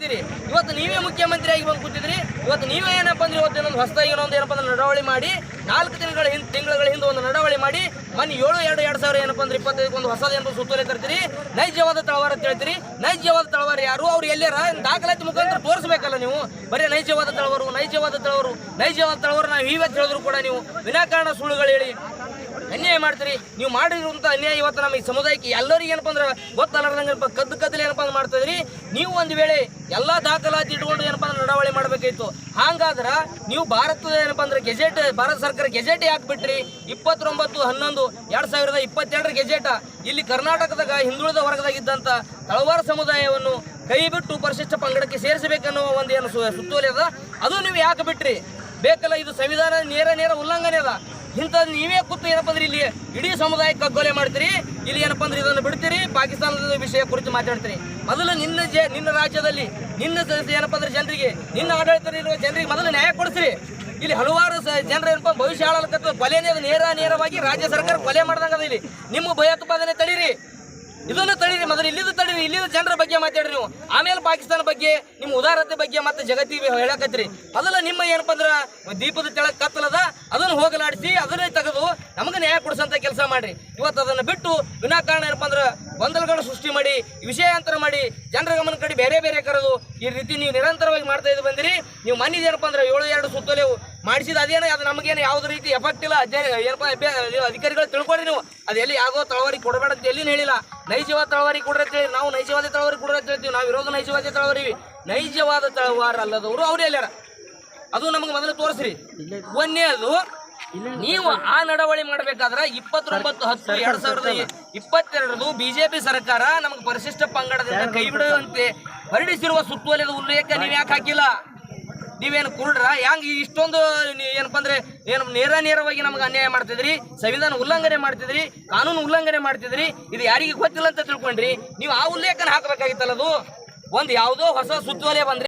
ಇವತ್ತು ನೀವೇ ಮುಖ್ಯಮಂತ್ರಿಯಾಗಿ ಬಂದು ಕೂತಿದ್ರಿ. ಇವತ್ತು ನೀವೇ ಏನಪ್ಪ ಅಂದ್ರೆ ಇವತ್ತು ಇನ್ನೊಂದು ಹೊಸದಾಗಿ ಏನಪ್ಪ ಅಂದ್ರೆ ನಡವಳಿ ಮಾಡಿ 4 ತಿಂಗಳ ಹಿಂದೆ ಒಂದು ನಡವಳಿ ಮಾಡಿ ಮನೆ 7/2/2000 ಏನಪ್ಪ ಅಂದ್ರೆ 25 ಒಂದು ಹೊಸದ ಏನೋ ಸುತ್ತೋಲೆ ತರ್ತೀರಿ. ನೈಜವಾದ ತಳವಾರ ಅಂತ ಹೇಳ್ತೀರಿ. ನೈಜವಾದ ತಳವಾರ ಯಾರು ಅವ್ರು ಎಲ್ಲಾರ ದಾಖಲಾತಿ ಮುಖಾಂತರ ತೋರಿಸ್ಬೇಕಲ್ಲ ನೀವು. ಬರೀ ನೈಜವಾದ ತಳವಾರು ನಾವು ಇವತ್ತು ಹೇಳಿದ್ರು ಕೂಡ ನೀವು ವಿನಾಕಾರಣ ಸುಳ್ಳುಗಳು ಹೇಳಿ ಅನ್ಯಾಯ ಮಾಡ್ತೀರಿ. ನೀವು ಮಾಡಿರುವಂಥ ಅನ್ಯಾಯ ಇವತ್ತು ನಮಗೆ ಸಮುದಾಯಕ್ಕೆ ಎಲ್ಲರಿಗೆ ಏನಪ್ಪ ಅಂದ್ರೆ ಗೊತ್ತಲ್ಲಾರ್ದಂಗೆ ಕದ್ದಲೆ ಏನಪ್ಪ ಅಂದ್ರೆ ಮಾಡ್ತಿದ್ರಿ. ನೀವು ಒಂದು ವೇಳೆ ಎಲ್ಲ ದಾಖಲಾತಿ ಇಟ್ಕೊಂಡು ಏನಪ್ಪ ಅಂದ್ರೆ ನಡವಳಿ ಮಾಡಬೇಕಾಯ್ತು. ಹಾಗಾದ್ರೆ ನೀವು ಭಾರತದ ಏನಪ್ಪ ಅಂದ್ರೆ ಭಾರತ ಸರ್ಕಾರ ಗೆಜೆಟ್ ಯಾಕೆ ಬಿಟ್ರಿ? 29/11/2022 ಗೆಜೆಟ್ ಇಲ್ಲಿ ಕರ್ನಾಟಕದಾಗ ಹಿಂದುಳಿದ ವರ್ಗದಾಗಿದ್ದಂಥ ತಳವಾರ ಸಮುದಾಯವನ್ನು ಕೈ ಬಿಟ್ಟು ಪರಿಶಿಷ್ಟ ಪಂಗಡಕ್ಕೆ ಸೇರಿಸಬೇಕನ್ನೋ ಒಂದು ಏನು ಸುತ್ತೋಲೆ ಅದ, ಅದು ನೀವು ಯಾಕೆ ಬಿಟ್ರಿ? ಬೇಕಲ್ಲ, ಇದು ಸಂವಿಧಾನ ನೇರ ಉಲ್ಲಂಘನೆ ಅದ. ಇಂಥದ್ದು ನೀವೇ ಕೂತು ಏನಪ್ಪ ಅಂದ್ರೆ ಇಲ್ಲಿ ಇಡೀ ಸಮುದಾಯಕ್ಕೆ ಕಗ್ಗೊಲೆ ಮಾಡ್ತೀರಿ. ಇಲ್ಲಿ ಏನಪ್ಪ ಅಂದ್ರೆ ಇದನ್ನು ಬಿಡ್ತೀರಿ, ಪಾಕಿಸ್ತಾನದ ವಿಷಯ ಕುರಿತು ಮಾತಾಡ್ತೀರಿ. ಮೊದಲು ನಿನ್ನ ರಾಜ್ಯದಲ್ಲಿ ಏನಪ್ಪ ಅಂದ್ರೆ ಜನರಿಗೆ, ನಿನ್ನ ಆಡಳಿತದಲ್ಲಿರುವ ಜನರಿಗೆ ಮೊದಲು ನ್ಯಾಯ ಕೊಡಿಸ್ರಿ. ಇಲ್ಲಿ ಹಲವಾರು ಜನರು ಏನಪ್ಪ ಭವಿಷ್ಯ ಹಾಳಾಗತ್ತ ಕೊಲೆನೇ ನೇರವಾಗಿ ರಾಜ್ಯ ಸರ್ಕಾರ ಕೊಲೆ ಮಾಡ್ದಂಗದ. ಇಲ್ಲಿ ನಿಮ್ಮ ಭಯೋತ್ಪಾದನೆ ತಡೀರಿ, ಇದನ್ನು ತಡೀರಿ. ಮೊದಲು ಇಲ್ಲಿದ ಜನರ ಬಗ್ಗೆ ಮಾತಾಡ್ರಿ ನೀವು. ಆಮೇಲೆ ಪಾಕಿಸ್ತಾನ ಬಗ್ಗೆ, ನಿಮ್ಮ ಉದಾರತೆ ಬಗ್ಗೆ ಮತ್ತೆ ಜಗತ್ತಿಗೆ ಹೇಳಕತ್ರಿ. ಮೊದಲ ನಿಮ್ಮ ಏನಪ್ಪ ಅಂದ್ರೆ ದೀಪದ ತೆಳಗ್ ಕತ್ತಲದ ಅದನ್ನು ಹೋಗಲಾಡಿಸಿ ಅದನ್ನೇ ತೆಗೆದು ನಮಗೆ ನ್ಯಾಯ ಕೊಡಿಸಂತ ಕೆಲಸ ಮಾಡ್ರಿ. ಇವತ್ತು ಅದನ್ನು ಬಿಟ್ಟು ವಿನಾಕಾರಣ ಏನಪ್ಪ ಅಂದ್ರೆ ಗೊಂದಲಗಳನ್ನು ಸೃಷ್ಟಿ ಮಾಡಿ ವಿಷಯಾಂತರ ಮಾಡಿ ಜನರ ಗಮನ ಕಡೆ ಬೇರೆ ಕರೆದು ಈ ರೀತಿ ನೀವು ನಿರಂತರವಾಗಿ ಮಾಡ್ತಾ ಇದ್ದು ಬಂದಿರಿ. ನೀವು ಮನೆದು ಏನಪ್ಪ ಅಂದ್ರೆ 7/2 ಸುತ್ತೋಲೆ ಮಾಡಿಸಿದ ಅದೇನೋ ಅದು ನಮಗೇನು ಯಾವುದೇ ರೀತಿ ಎಫೆಕ್ಟ್ ಇಲ್ಲ. ಏನಪ್ಪ ಅಧಿಕಾರಿಗಳು ತಿಳ್ಕೊಡ್ರಿ ನೀವು. ಅದೆಲ್ಲಿ ಯಾವುದೋ ತಳವಾರಿ ಕೊಡಬೇಡ ಅಂತ ಎಲ್ಲಿ ಹೇಳಿಲ್ಲ. ನೈಜವಾದ ತಳವಾರಿ ಕೊಡ್ರಿ, ನಾವು ನೈಜವಾದ ತಳವಾರಿ ಕೊಡ್ರಿ ಅಂತ ಹೇಳ್ತೀವಿ. ನಾವು ಇರೋದು ನೈಜವಾದ ತಳವಾರಿ. ನೈಜವಾದ ತಳವಾರ ಅಲ್ಲದವರು ಅವ್ರು ಎಲ್ಲಾರ ಅದು ನಮಗೆ ಮೊದಲು ತೋರಿಸ್ರಿ. ಒಂದೇದು, ನೀವು ಆ ನಡವಳಿ ಮಾಡಬೇಕಾದ್ರೆ 29/10/2022 ಬಿಜೆಪಿ ಸರ್ಕಾರ ನಮಗೆ ಪರಿಶಿಷ್ಟ ಪಂಗಡದಿಂದ ಕೈ ಬಿಡುವಂತೆ ಹೊರಡಿಸಿರುವ ಸುತ್ತೋಲೆದ ಉಲ್ಲೇಖ ನೀವು ಯಾಕೆ ಹಾಕಿಲ್ಲ? ನೀವೇನು ಕುರುಡ್ರ? ಹೆಂಗೆ ಇಷ್ಟೊಂದು ಏನಪ್ಪ ಅಂದ್ರೆ ಏನು ನೇರವಾಗಿ ನಮ್ಗೆ ಅನ್ಯಾಯ ಮಾಡ್ತಿದ್ರಿ, ಸಂವಿಧಾನ ಉಲ್ಲಂಘನೆ ಮಾಡ್ತಿದ್ರಿ, ಕಾನೂನು ಉಲ್ಲಂಘನೆ ಮಾಡ್ತಿದ್ರಿ. ಇದು ಯಾರಿಗೆ ಗೊತ್ತಿಲ್ಲ ಅಂತ ತಿಳ್ಕೊಂಡ್ರಿ. ನೀವು ಆ ಉಲ್ಲೇಖನ ಹಾಕಬೇಕಾಗಿತ್ತಲ್ಲ. ಅದು ಒಂದು ಯಾವುದೋ ಹೊಸ ಸುತ್ತೋಲೆ ಬಂದ್ರಿ.